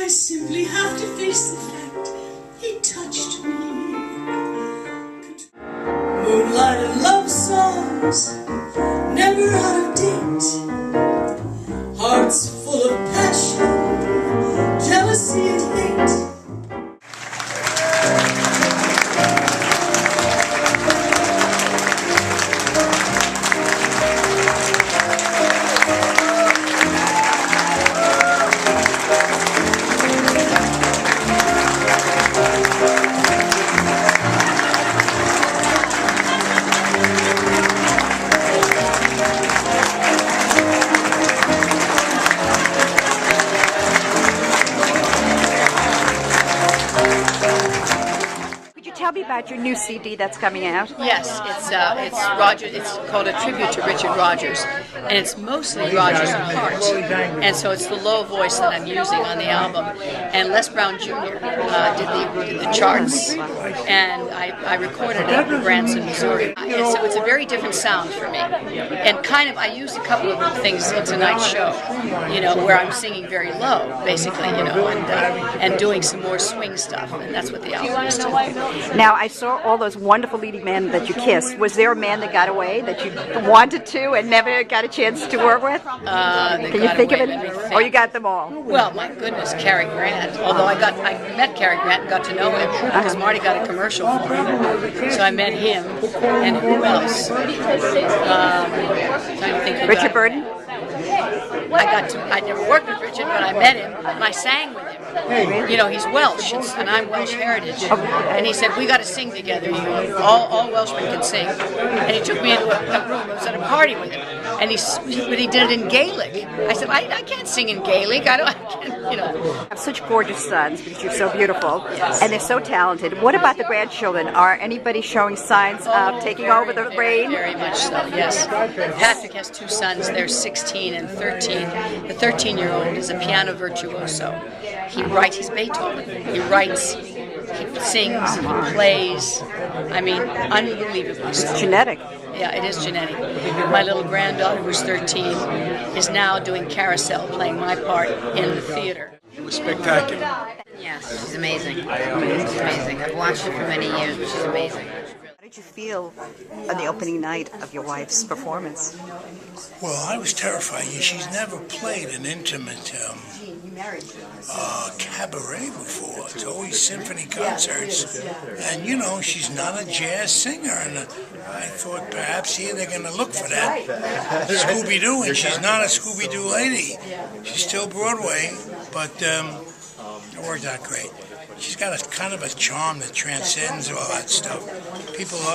I simply have to face the fact he touched me. Moonlight and love songs, never out of date. Hearts full of passion, jealousy and hate. Tell me about your new CD that's coming out. Yes, it's Rogers. It's called A Tribute to Richard Rogers, and it's mostly Rogers in part. And so it's the low voice that I'm using on the album. And Les Brown Jr. did the charts, and I recorded it in Branson, Missouri. And so it's a very different sound for me. And kind of, I used a couple of things in tonight's show, where I'm singing very low, basically, and doing some more swing stuff, and that's what the album is too. Now, I saw all those wonderful leading men that you kissed. Was there a man that got away that you wanted to and never got a chance to work with? Can you think of it? Or you got them all? Well, my goodness, Cary Grant. Although I met Cary Grant and got to know him because Marty got a commercial for him. So I met him. And who else? Trying to think. Richard Burton? I never worked with Richard, but I met him and I sang with him. He's Welsh, and I'm Welsh heritage. And he said, we got to sing together. All Welshmen can sing. And he took me into a room. I was at a party with him. And he did it in Gaelic. I said, I can't sing in Gaelic. I can't. You have such gorgeous sons because you're so beautiful. Yes. And they're so talented. What about the grandchildren? Are anybody showing signs of taking over the reign? Very much so, yes. Patrick has two sons. They're 16 and 13. The 13-year-old is a piano virtuoso. He's Beethoven. He writes, he sings, he plays. I mean, unbelievably so. It's genetic. Yeah, it is genetic. My little granddaughter, who's 13, is now doing Carousel, playing my part in the theater. It was spectacular. Yes, she's amazing. She's amazing. I've watched her for many years, but she's amazing. How did you feel on the opening night of your wife's performance? Well, I was terrified. She's never played an intimate cabaret before. It's always symphony concerts. And, she's not a jazz singer. And I thought perhaps here they're going to look for that Scooby-Doo. And she's not a Scooby-Doo lady. She's still Broadway, but it worked out great. She's got a kind of a charm that transcends all that stuff. People love